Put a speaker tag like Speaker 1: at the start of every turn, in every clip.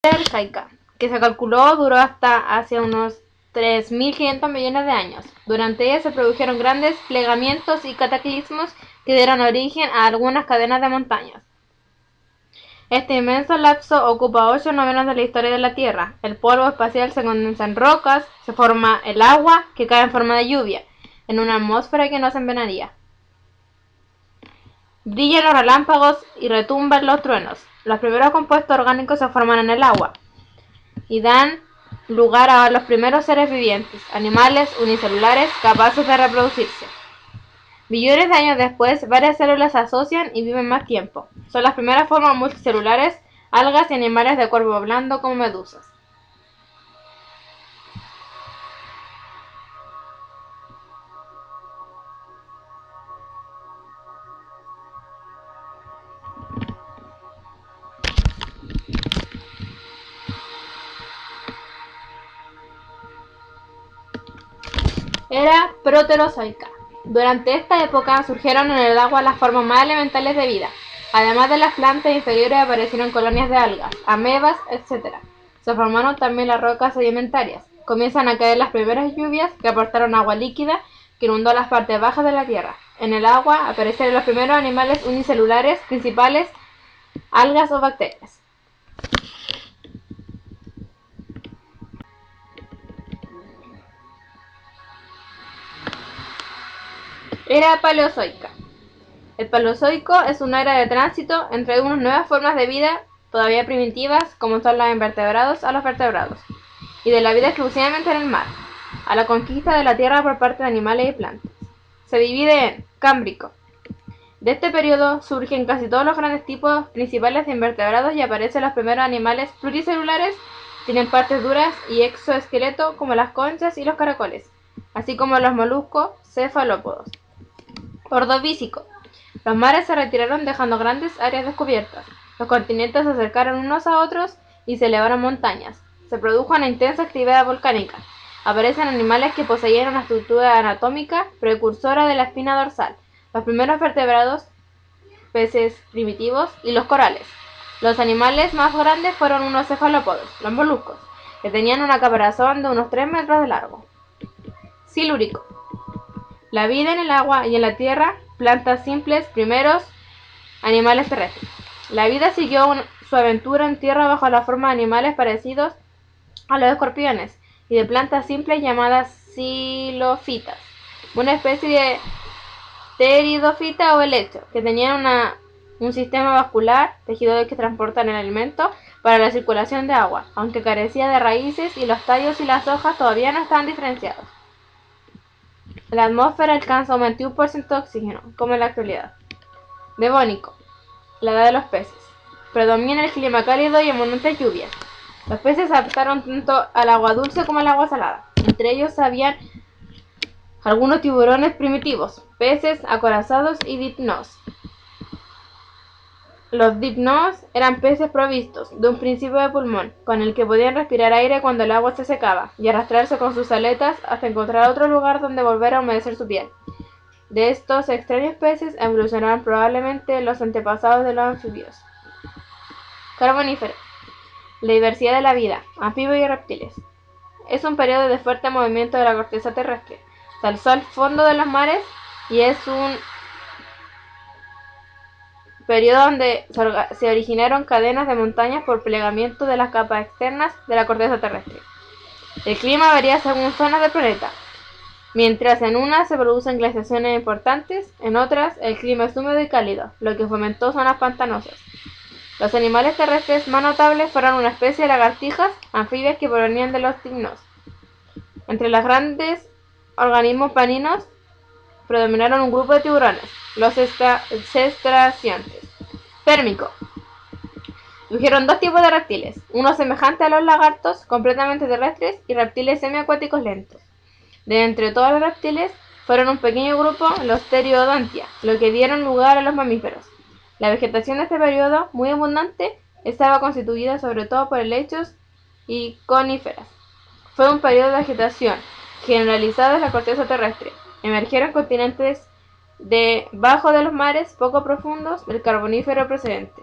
Speaker 1: Arcaica, que se calculó duró hasta hace unos 3.500 millones de años. Durante ella se produjeron grandes plegamientos y cataclismos que dieron origen a algunas cadenas de montañas. Este inmenso lapso ocupa 8/9 de la historia de la Tierra. El polvo espacial se condensa en rocas, se forma el agua que cae en forma de lluvia, en una atmósfera que nos envenenaría. Brillan los relámpagos y retumban los truenos. Los primeros compuestos orgánicos se forman en el agua y dan lugar a los primeros seres vivientes, animales unicelulares capaces de reproducirse. Billones de años después, varias células se asocian y viven más tiempo. Son las primeras formas multicelulares, algas y animales de cuerpo blando como medusas. Era proterozoica. Durante esta época surgieron en el agua las formas más elementales de vida. Además de las plantas inferiores aparecieron colonias de algas, amebas, etc. Se formaron también las rocas sedimentarias. Comienzan a caer las primeras lluvias que aportaron agua líquida que inundó las partes bajas de la tierra. En el agua aparecieron los primeros animales unicelulares principales, algas o bacterias. Era paleozoica. El Paleozoico es una era de tránsito entre unas nuevas formas de vida todavía primitivas, como son los invertebrados, a los vertebrados, y de la vida exclusivamente en el mar, a la conquista de la tierra por parte de animales y plantas. Se divide en Cámbrico. De este periodo surgen casi todos los grandes tipos principales de invertebrados y aparecen los primeros animales pluricelulares, tienen partes duras y exoesqueleto como las conchas y los caracoles, así como los moluscos cefalópodos. Ordovícico. Los mares se retiraron dejando grandes áreas descubiertas. Los continentes se acercaron unos a otros y se elevaron montañas. Se produjo una intensa actividad volcánica. Aparecen animales que poseían una estructura anatómica precursora de la espina dorsal, los primeros vertebrados, peces primitivos y los corales. Los animales más grandes fueron unos cefalópodos, los moluscos, que tenían una caparazón de unos 3 metros de largo. Silúrico. La vida en el agua y en la tierra, plantas simples, primeros animales terrestres. La vida siguió su aventura en tierra bajo la forma de animales parecidos a los escorpiones y de plantas simples llamadas xilófitas, una especie de pteridófita o helecho, que tenían un sistema vascular, tejido que transportan el alimento para la circulación de agua, aunque carecía de raíces y los tallos y las hojas todavía no estaban diferenciados. La atmósfera alcanza un 21% de oxígeno, como en la actualidad. Devónico. La edad de los peces. Predomina el clima cálido y abundantes lluvias. Los peces se adaptaron tanto al agua dulce como al agua salada. Entre ellos habían algunos tiburones primitivos, peces acorazados y dipnos. Los dipnos eran peces provistos de un principio de pulmón, con el que podían respirar aire cuando el agua se secaba, y arrastrarse con sus aletas hasta encontrar otro lugar donde volver a humedecer su piel. De estos extraños peces evolucionaron probablemente los antepasados de los anfibios. Carbonífero. La diversidad de la vida, anfibios y reptiles. Es un periodo de fuerte movimiento de la corteza terrestre. Se alzó al fondo de los mares y es un periodo donde se originaron cadenas de montañas por plegamiento de las capas externas de la corteza terrestre. El clima varía según zonas del planeta. Mientras en unas se producen glaciaciones importantes, en otras el clima es húmedo y cálido, lo que fomentó zonas pantanosas. Los animales terrestres más notables fueron una especie de lagartijas anfibias que provenían de los dipnos. Entre los grandes organismos marinos predominaron un grupo de tiburones, los cestraciontes. Pérmico. Surgieron dos tipos de reptiles, uno semejante a los lagartos, completamente terrestres, y reptiles semiacuáticos lentos. De entre todos los reptiles, fueron un pequeño grupo los Pteriodontia, lo que dieron lugar a los mamíferos. La vegetación de este periodo, muy abundante, estaba constituida sobre todo por helechos y coníferas. Fue un periodo de vegetación generalizada en la corteza terrestre. Emergieron continentes debajo de los mares poco profundos del Carbonífero precedente.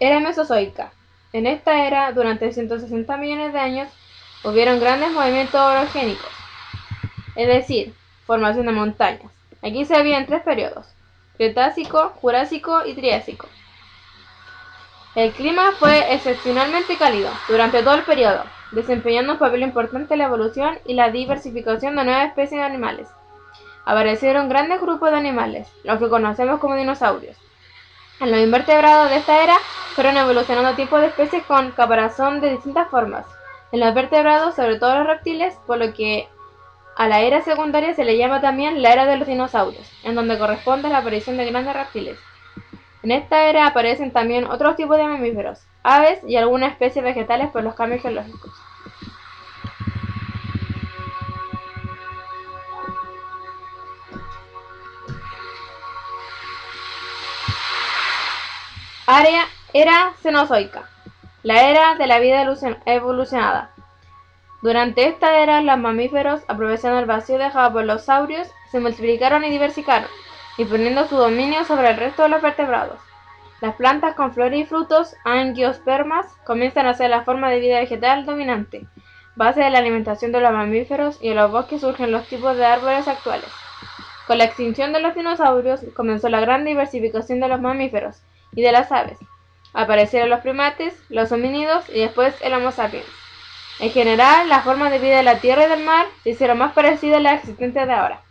Speaker 1: Era mesozoica. En esta era, durante 160 millones de años, hubieron grandes movimientos orogénicos, es decir, formación de montañas. Aquí se había en 3 periodos: Cretácico, Jurásico y Triásico. El clima fue excepcionalmente cálido durante todo el periodo, desempeñando un papel importante en la evolución y la diversificación de nuevas especies de animales. Aparecieron grandes grupos de animales, los que conocemos como dinosaurios. En los invertebrados de esta era fueron evolucionando tipos de especies con caparazón de distintas formas. En los vertebrados, sobre todo los reptiles, por lo que a la era secundaria se le llama también la era de los dinosaurios, en donde corresponde la aparición de grandes reptiles. En esta era aparecen también otros tipos de mamíferos, aves y algunas especies vegetales por los cambios geológicos. Era Cenozoica, la era de la vida evolucionada. Durante esta era, los mamíferos, aprovechando el vacío dejado por los saurios, se multiplicaron y diversificaron, imponiendo su dominio sobre el resto de los vertebrados. Las plantas con flores y frutos, angiospermas, comienzan a ser la forma de vida vegetal dominante, base de la alimentación de los mamíferos, y en los bosques surgen los tipos de árboles actuales. Con la extinción de los dinosaurios comenzó la gran diversificación de los mamíferos y de las aves. Aparecieron los primates, los homínidos y después el Homo sapiens. En general, las formas de vida de la tierra y del mar se hicieron más parecidas a las existentes de ahora.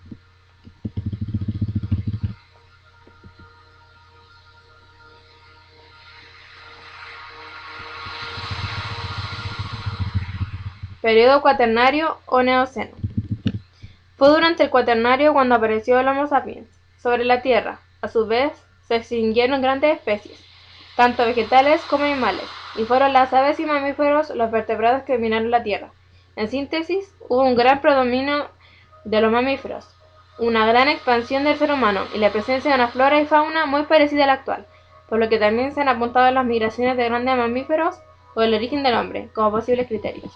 Speaker 1: Periodo Cuaternario o Neoceno. Fue durante el Cuaternario cuando apareció el Homo sapiens sobre la Tierra. A su vez, se extinguieron grandes especies, tanto vegetales como animales, y fueron las aves y mamíferos los vertebrados que dominaron la Tierra. En síntesis, hubo un gran predominio de los mamíferos, una gran expansión del ser humano y la presencia de una flora y fauna muy parecida a la actual, por lo que también se han apuntado las migraciones de grandes mamíferos o el origen del hombre como posibles criterios.